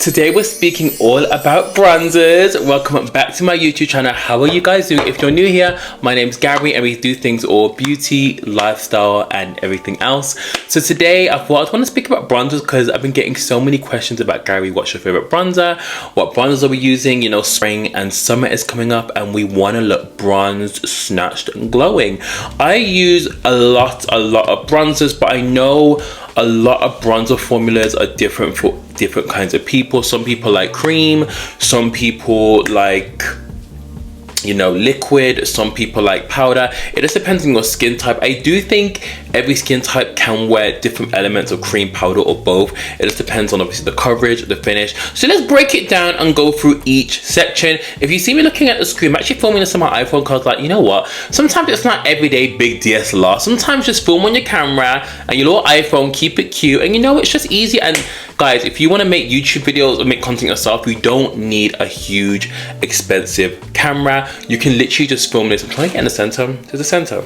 Today we're speaking all about bronzers. Welcome back to my YouTube channel. How are you guys doing? If you're new here, my name's Gary and we do things all beauty, lifestyle and everything else. So today I thought I want to speak about bronzers because I've been getting so many questions about, Gary, what's your favorite bronzer? What bronzers are we using? You know, spring and summer is coming up and we want to look bronzed, snatched and glowing. I use a lot of bronzers, but I know a lot of bronzer formulas are different for different kinds of people. Some people like cream, some people like, you know, liquid, some people like powder. It just depends on your skin type. I do think every skin type can wear different elements of cream, powder or both. It just depends on obviously the coverage, the finish. So let's break it down and go through each section. If you see me looking at the screen, I'm actually filming this on my iPhone because, like, you know what, sometimes it's not everyday big DSLR. Sometimes just film on your camera and your little iPhone, keep it cute, and you know, it's just easy. And guys, if you want to make YouTube videos or make content yourself, you don't need a huge expensive camera. You can literally just film this. I'm trying to get in the center. To the center.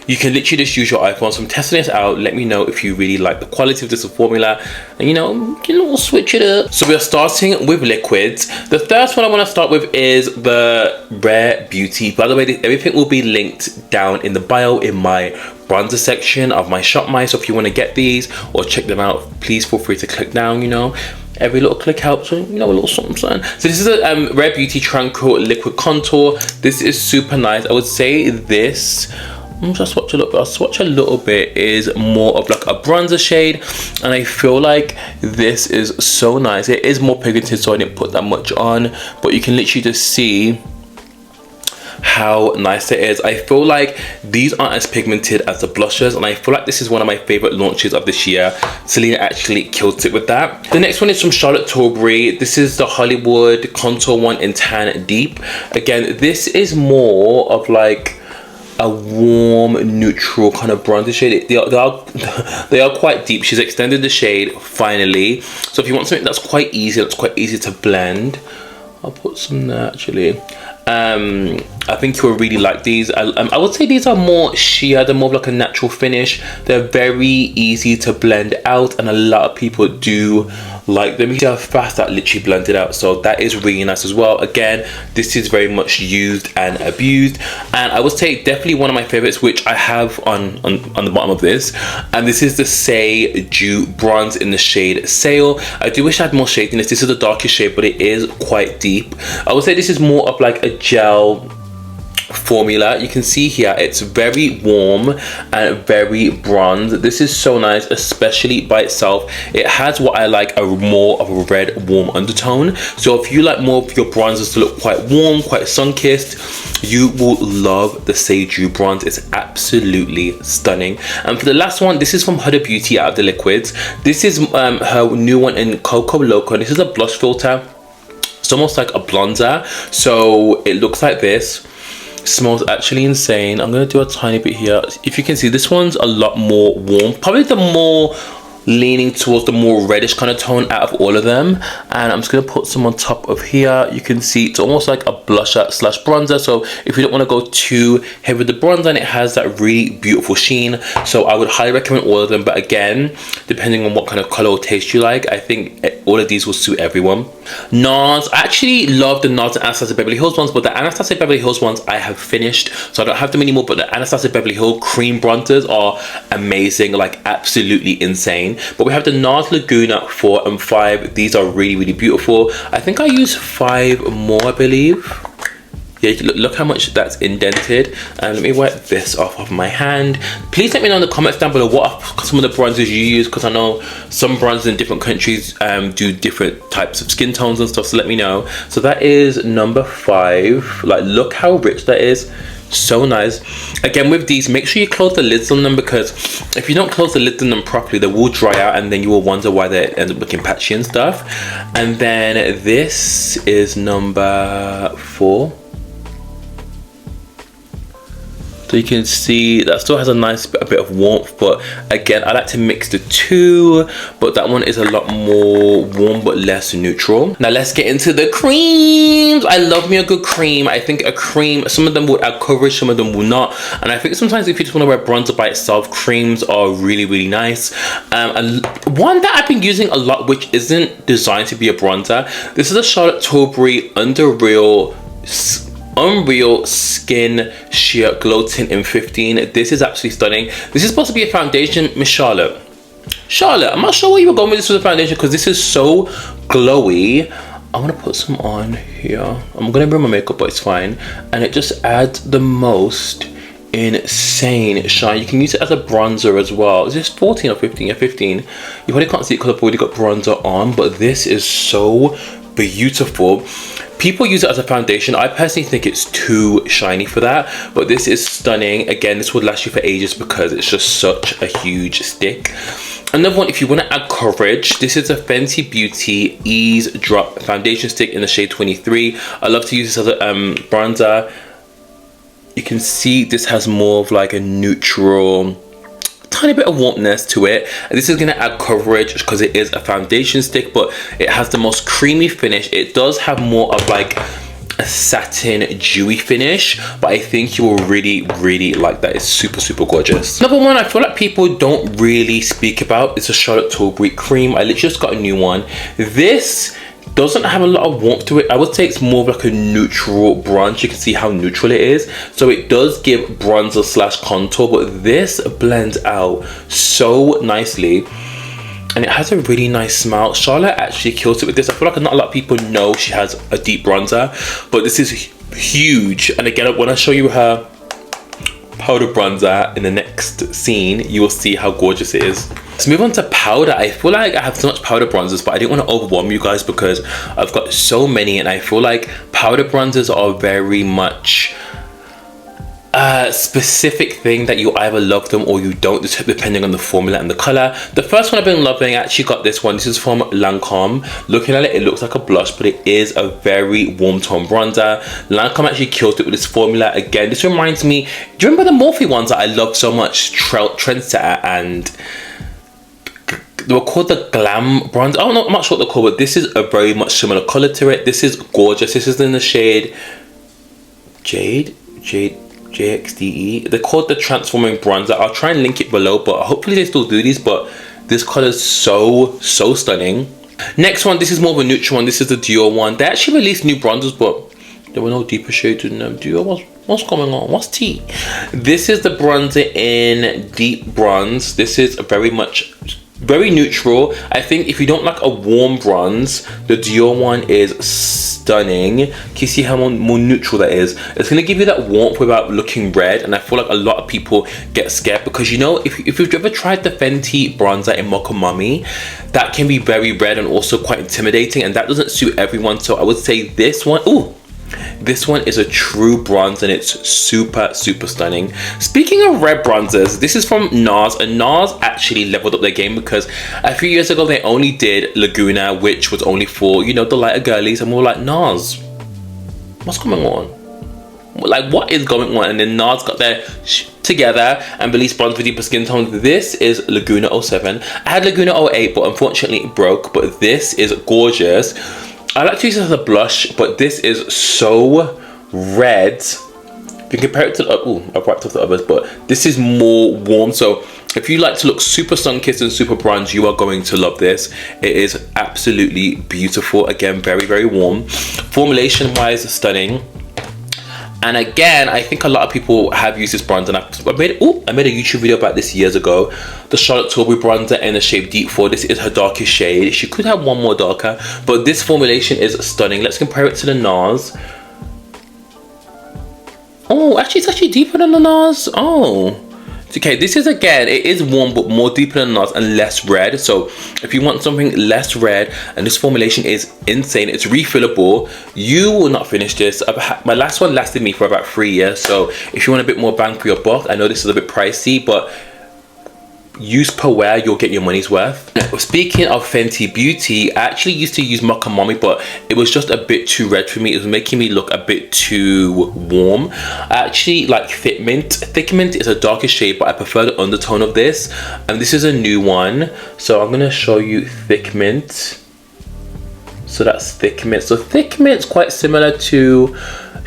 You can literally just use your iPhone. So I'm testing this out. Let me know if you really like the quality of this formula. And you know, we'll switch it up. So we are starting with liquids. The first one I want to start with is the Rare Beauty. By the way, everything will be linked down in the bio in my bronzer section of my shop. So if you want to get these or check them out, please feel free to click down, you know. Every little click helps, you know, a little something. So this is a Rare Beauty Tranquil Liquid Contour. This is super nice. I would say this, I'll swatch a little bit, is more of like a bronzer shade. And I feel like this is so nice. It is more pigmented, so I didn't put that much on. But you can literally just see how nice it is. I feel like these aren't as pigmented as the blushes, and I feel like this is one of my favorite launches of this year. Selena actually killed it with that. The next one is from Charlotte Tilbury. This is the Hollywood Contour one in Tan Deep. Again, this is more of like a warm neutral kind of bronzer shade. They are quite deep. She's extended the shade finally. So if you want something that's quite easy to blend, I'll put some there actually. I think you'll really like these. I would say these are more sheer, they're more of like a natural finish. They're very easy to blend out and a lot of people do like them. You see how fast that literally blended out, so that is really nice as well. Again, this is very much used and abused, and I would say definitely one of my favorites, which I have on the bottom of this, and this is the Say Dew Bronze in the shade Sail. I do wish I had more shade in this. This is the darkest shade, but it is quite deep. I would say this is more of like a gel formula. You can see here it's very warm and very bronze. This is so nice, especially by itself. It has what I like, a more of a red warm undertone. So if you like more of your bronzers to look quite warm, quite sun-kissed, you will love the Say Dew Bronze. It's absolutely stunning. And for the last one, this is from Huda Beauty out of the liquids. This is her new one in Coco Loco. This is a blush filter. It's almost like a blonzer, so it looks like this. Smells actually insane. I'm gonna do a tiny bit here. If you can see, this one's a lot more warm, probably the more leaning towards the more reddish kind of tone out of all of them. And I'm just gonna put some on top of here. You can see it's almost like a blusher slash bronzer, so if you don't want to go too heavy with the bronzer, and it has that really beautiful sheen, so I would highly recommend all of them. But again, depending on what kind of color or taste you like, I think all of these will suit everyone. NARS, I actually love the NARS and Anastasia Beverly Hills ones, but the Anastasia Beverly Hills ones I have finished, so I don't have them anymore. But the Anastasia Beverly Hills cream bronzers are amazing, like absolutely insane. But we have the NARS Laguna 4 and 5. These are really beautiful. I think I use 5 more, I believe. Yeah, look how much that's indented. And let me wipe this off of my hand. Please let me know in the comments down below what are some of the bronzers you use, because I know some bronzers in different countries do different types of skin tones and stuff, so let me know. So that is number 5. Like, look how rich that is. So nice. Again, with these, make sure you close the lids on them, because if you don't close the lids on them properly, they will dry out and then you will wonder why they end up looking patchy and stuff. And then this is number 4. So you can see that still has a nice bit of warmth, but again, I like to mix the two, but that one is a lot more warm but less neutral. Now let's get into the creams. I love me a good cream. I think a cream, some of them will add coverage, some of them will not. And I think sometimes if you just want to wear bronzer by itself, creams are really nice. And one that I've been using a lot, which isn't designed to be a bronzer. This is a Charlotte Tilbury Unreal Skin Sheer Glow Tint in 15. This is absolutely stunning. This is supposed to be a foundation. Miss Charlotte, I'm not sure where you were going with this with a foundation, because this is so glowy. I'm gonna put some on here. I'm gonna bring my makeup, but it's fine. And it just adds the most insane shine. You can use it as a bronzer as well. Is this 14 or 15? Yeah, 15. You probably can't see it because I've already got bronzer on, but this is so beautiful. People use it as a foundation. I personally think it's too shiny for that, but this is stunning. Again, this would last you for ages because it's just such a huge stick. Another one, if you want to add coverage, this is a Fenty Beauty Ease Drop Foundation Stick in the shade 23. I love to use this as a bronzer. You can see this has more of like a neutral, tiny bit of warmness to it, and this is going to add coverage because it is a foundation stick, but it has the most creamy finish. It does have more of like a satin dewy finish, but I think you will really like that. It's super gorgeous. Number one, I feel like people don't really speak about, it's a Charlotte Tilbury cream. I literally just got a new one. This doesn't have a lot of warmth to it. I would say it's more of like a neutral bronze. You can see how neutral it is, so it does give bronzer slash contour, but this blends out so nicely. And it has a really nice smell. Charlotte actually kills it with this. I feel like not a lot of people know she has a deep bronzer, but this is huge. And again, when I show you her powder bronzer in the next scene, you will see how gorgeous it is. Let's move on to powder. I feel like I have so much powder bronzers, but I didn't want to overwhelm you guys because I've got so many, and I feel like powder bronzers are very much a specific thing that you either love them or you don't, depending on the formula and the color. The first one I've been loving, I actually got this one. This is from Lancome. Looking at it, it looks like a blush, but it is a very warm tone bronzer. Lancome actually killed it with this formula. Again, this reminds me, do you remember the Morphe ones that I love so much? Trendsetter, and they were called the Glam bronzer. I don't know, I'm not sure what they're called, but this is a very much similar color to it. This is gorgeous. This is in the shade JXDE. They're called the Transforming Bronzer. I'll try and link it below, but hopefully they still do these, but this color is so stunning. Next one, this is more of a neutral one. This is the Dior one. They actually released new bronzers, but there were no deeper shades in them. Dior, what's going on? What's tea? This is the bronzer in Deep Bronze. This is very neutral. I think if you don't like a warm bronze, the Dior one is stunning. Can you see how more neutral that is? It's going to give you that warmth without looking red, and I feel like a lot of people get scared because, you know, if you've ever tried the Fenty bronzer in Mocha Mummy, that can be very red and also quite intimidating, and that doesn't suit everyone. So I would say this one, this one is a true bronze, and it's super stunning. Speaking of red bronzers, this is from NARS, and NARS actually leveled up their game because a few years ago they only did Laguna, which was only for, you know, the lighter girlies, and we were like, NARS, what's going on? Like, what is going on? And then NARS got their together and released bronze for deeper skin tones. This is Laguna 07. I had Laguna 08, but unfortunately it broke, but this is gorgeous. I like to use it as a blush, but this is so red. If you compare it to I've wiped off the others, but this is more warm. So if you like to look super sun-kissed and super bronze, you are going to love this. It is absolutely beautiful. Again, very warm. Formulation wise, stunning. And again, I think a lot of people have used this bronzer, and I made a YouTube video about this years ago. The Charlotte Tilbury bronzer in the shade Deep 4. This is her darkest shade. She could have one more darker, but this formulation is stunning. Let's compare it to the NARS. Oh, actually, it's actually deeper than the NARS. Oh. Okay, this is, again, it is warm but more deeper than NARS and less red. So if you want something less red, and this formulation is insane, it's refillable, you will not finish this. My last one lasted me for about 3 years. So if you want a bit more bang for your buck, I know this is a bit pricey, but use per wear, you'll get your money's worth. Speaking of Fenty Beauty, I actually used to use Mocha Mummy, but it was just a bit too red for me. It was making me look a bit too warm. I actually like Thick Mint. Thick Mint is a darker shade, but I prefer the undertone of this. And this is a new one. So I'm gonna show you Thick Mint. So that's Thick Mint. So Thick Mint's quite similar to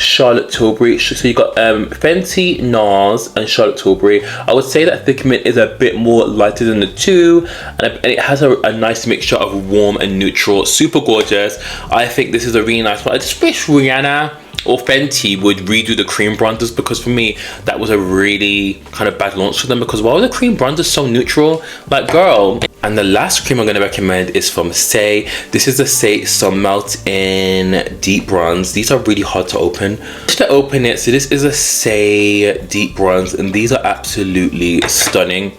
Charlotte Tilbury. So you got Fenty, NARS, and Charlotte Tilbury. I would say that Thick Mint is a bit more lighter than the two, and it has a nice mixture of warm and neutral. Super gorgeous. I think this is a really nice one. I just wish Rihanna or Fenty would redo the cream bronzers, because for me that was a really kind of bad launch for them, because why were the cream bronzers so neutral? Like, girl. And the last cream I'm going to recommend is from Say. This is the Say Sun Melt in Deep Bronze. These are really hard to open. Just to open it, so this is a Say Deep Bronze, and these are absolutely stunning.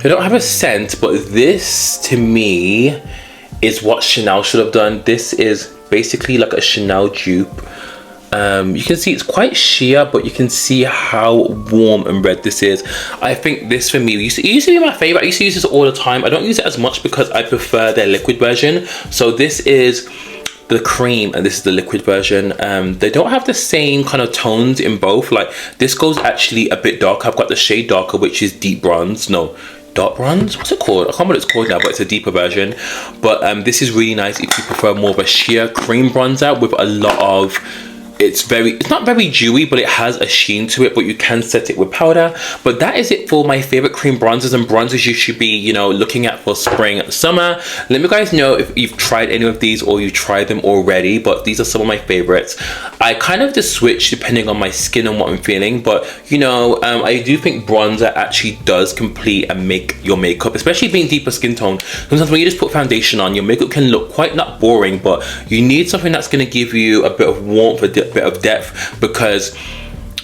They don't have a scent, but this to me is what Chanel should have done. This is basically like a Chanel dupe. You can see it's quite sheer, but you can see how warm and red this is. I think this for me, it used to be my favorite. I used to use this all the time. I don't use it as much because I prefer their liquid version. So this is the cream and this is the liquid version. They don't have the same kind of tones in both. Like, this goes actually a bit darker. I've got the shade darker, which is deep bronze. No, dark bronze, what's it called? I can't remember what it's called now, but it's a deeper version. But this is really nice if you prefer more of a sheer cream bronzer with a lot of, it's not very dewy, but it has a sheen to it, but you can set it with powder. But that is it for my favorite cream bronzers and bronzers you should be, you know, looking at for spring and summer. Let me guys know if you've tried any of these or you tried them already, but these are some of my favorites. I kind of just switch depending on my skin and what I'm feeling, but you know, I do think bronzer actually does complete and make your makeup, especially being deeper skin tone. Sometimes when you just put foundation on, your makeup can look quite, not boring, but you need something that's going to give you a bit of warmth, a bit of depth, because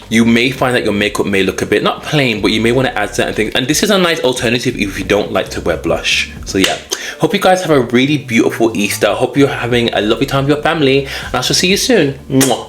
you may find that your makeup may look a bit not plain, but you may want to add certain things, and this is a nice alternative if you don't like to wear blush. So yeah, hope you guys have a really beautiful Easter. Hope you're having a lovely time with your family, and I shall see you soon. Mwah.